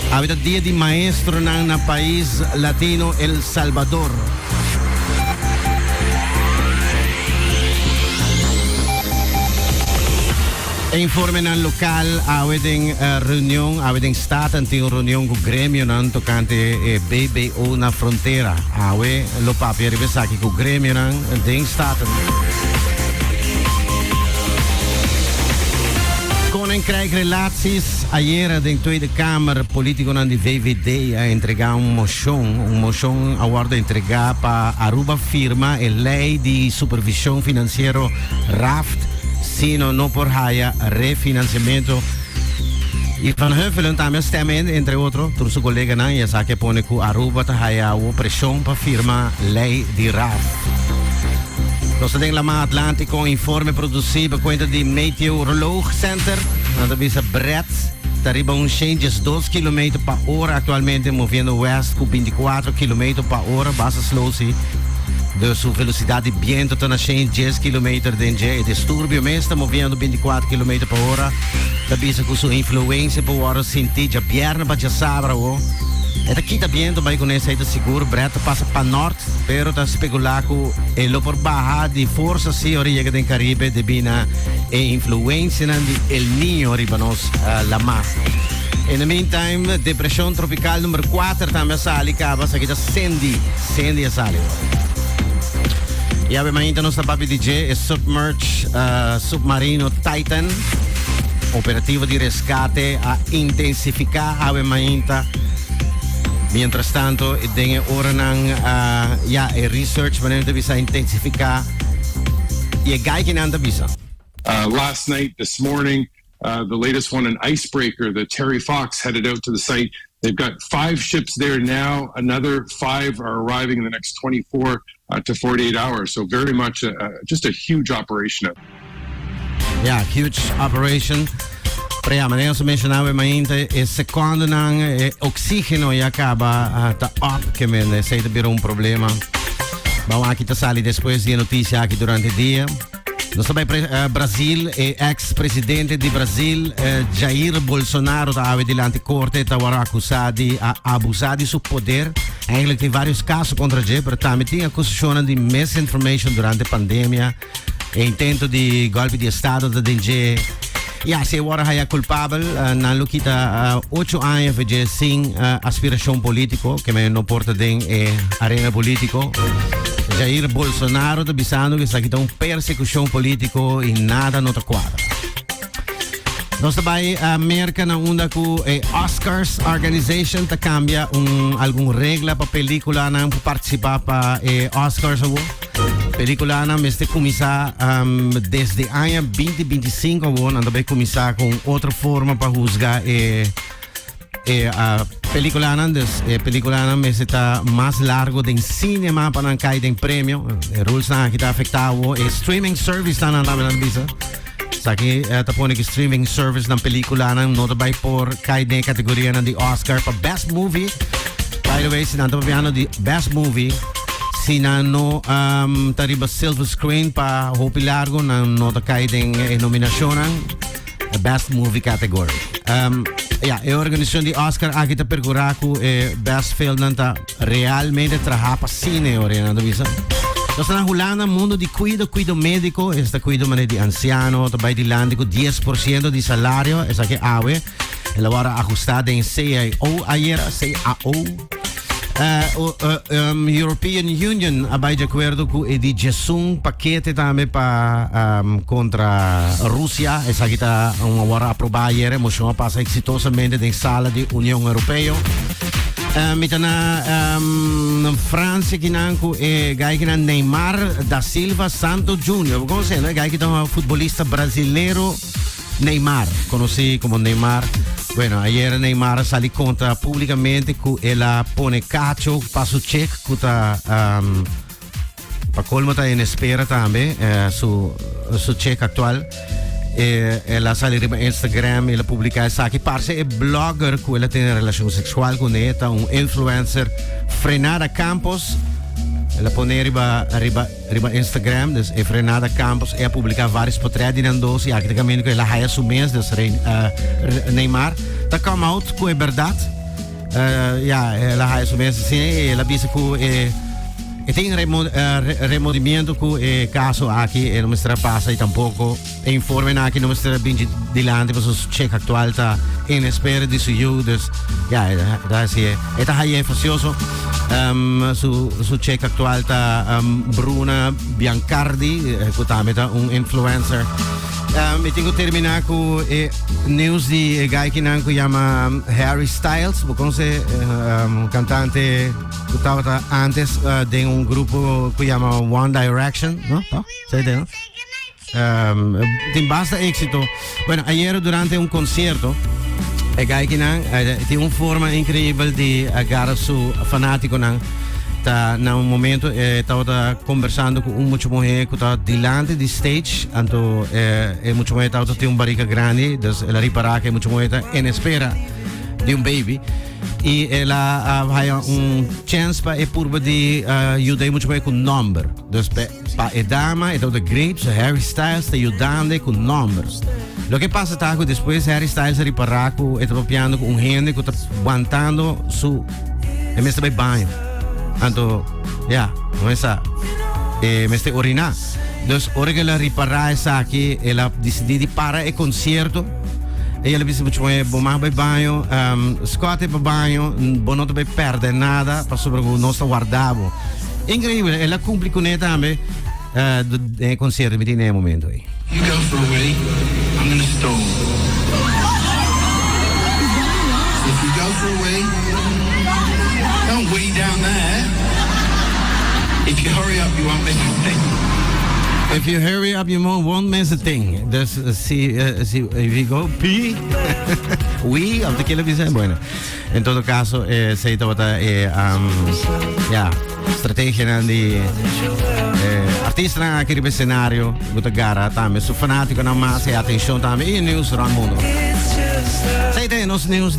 Avete dia di maestro nel paese latino El Salvador. E informe nel local avete reunião, avete stata in reunião con gremio nan tocante BBO na frontiera. Ave lo papi rivesaki con gremio nan ding staten. Koninkrijk Relaties, ayer de Tweede Kamer politico nan di VVD a entregar un motion award entregar pa Aruba firma e lei di supervisione finanziero RAFT sino no por haya refinanciamiento. Y Van Heuvelen también stemmen, entre otros, por su colega nan, ya sa que pone ku Aruba ta haya o presión pa firma lei di RAFT. Los de la Mar Atlántico informe producido por cuenta de Meteoroloog Center. Na visa Brett, arriba un changes 2 km per hora actualmente moviendo west con 24 km per hora, base slow si. De su velocidad de viento está na 10 km dentro. E disturbio me está moviendo 24 km per hora. Da visa con su influencia por hora sentir já pierna para já sabra o. E daqui está viendo vai com essa aí seguro, Brett passa para norte, pero está especulando e lo por baja de força se origa do Caribe de bina e influência de El Niño arriba nos la mar. In the meantime, depressão tropical número 4 também sali acaba, sa kita Sandy sali. E abbiamo ainda nostra papi DJ e submerge submarino Titan, operativo di rescate a intensificar abbiamo ainda. Mientras tanto, dengue ora nang e research wanneer bisa intensificar. E kijken aan de bisa. Last night, this morning, the latest one, an icebreaker, the Terry Fox headed out to the site. They've got 5 ships there now. Another 5 are arriving in the next 24 to 48 hours. So very much just a huge operation. Yeah, huge operation. Ja, maar als we mentionaven maar is secondo nang oxigeno e acaba ta op que men sei de un problema. Vamos aqui ta sali depois de notícia aqui durante o dia. Nós também Brasil e ex-presidente de Brasil Jair Bolsonaro estava diante corte estava acusado de abusar de seu poder. Eigenlijk tem vários casos contra ele, mas também tem acusação de misinformation durante a pandemia e intento de golpe de estado da DG. Ja, se worden hij culpabel. Na kita 8 anos de sin aspiração político, que me no porta den arena político. Jair Bolsonaro está bisando que está aqui persecução político e nada não te quadra. Nós também América na onda com Oscars Organization te cambia alguma regra para película não participar para Oscars película não mas te começar desde ano 2025 vamos também começar com outra forma para julgar a película não película não mas está mais largo de cinema para não cair em prêmio rules não que está afetado streaming service não na bisa. Aqui tapone que streaming service ng pelikula ng notabay por kahit na kategorya ng the Oscar pa Best Movie. By the way, sinanto pa di Best Movie sinano tariba silver screen pa hopi largo ng nota kahit ng nominasyon ng Best Movie category. E organização de Oscar aqui tá percuraco Best Film nanta realmente trahapa cine orienando bisa. Nós na hulana mundo de cuido médico, esta cuido mané de anciano, também de landico 10% de salário, essa que awe, ela agora ajustada em CAO, ayer CAO. European Union abay de acordo com edi jesung paquete também para contra Rússia, essa que tá agora aprovada ayer, moção passa exitosamente em sala de União Europeia. Mita na França kinangko gay kinan Neymar da Silva Santos Jr. Como se no gay kitang futbolista brasileiro Neymar, conocido como Neymar. Bueno, ayer Neymar salió contra públicamente que ela pone cacho para su cheque que ta para colmo ta en espera también su cheque actual. Ela sale en Instagram, ela publica essa que parece blogger que ela tem relação sexual com ela, influencer Frenada Campos. Ela põe riba Instagram, dus Frenada Campos, ela publica vários portretos de doce, e aqui também que ela haya su mês, dus Neymar. Tá come out com a verdade. la high so mensen zien la bisa ku tem removimento ku caso aqui e não mostra passa e tampouco e informe aqui não mostra bem dilante para o check actual tá em espera de su dus daar zie je eta hai facioso su check actual tá Bruna Biancardi kutameta un influencer e tengo terminar com news de guy que não chama Harry Styles, porque cantante que estava antes de um grupo que chama One Direction, não? Sei de, não? Tem bastante éxito. Bueno, ayer durante um concerto, o guy que não tem uma forma incrível de agarrar su fanático não. Na un momento estaba conversando con un mucho mujer que estaba delante di stage, anto mucho mujer estaba tiene un barriga grande, dus la ripara que mucho mujer en espera de un baby y ela havia un chance para purba de ayudar mucho mujer con number, dus pa dama e de grapes Harry Styles te ayudando con numbers. Lo que pasa está que después Harry Styles ripara que estaba piando con un gente que está aguantando su en este baño. Anto, não é essa. Mas te orinar. Dus, ora que ela reparar essa aqui, ela decidiu parar o concerto. E ela disse muito bem, bomar para banho, scote para banho, bom não vai perder nada, para sobre o nosso guardado. Incrível, ela cumpre com ele também. O concerto, me tem nesse momento aí. You go for a wee, I'm gonna stall. So if you go for a wee, don't wee down there. If you hurry up, you won't miss a thing. If you hurry up, you won't miss a thing. Dus if you go pee, wee, of the killer be bueno. In todo caso, se trata strategia di artista che ribe scenario, buta gara, tame su fanatico na massa e attenzione tame in news ran mondo. Sei te nos news di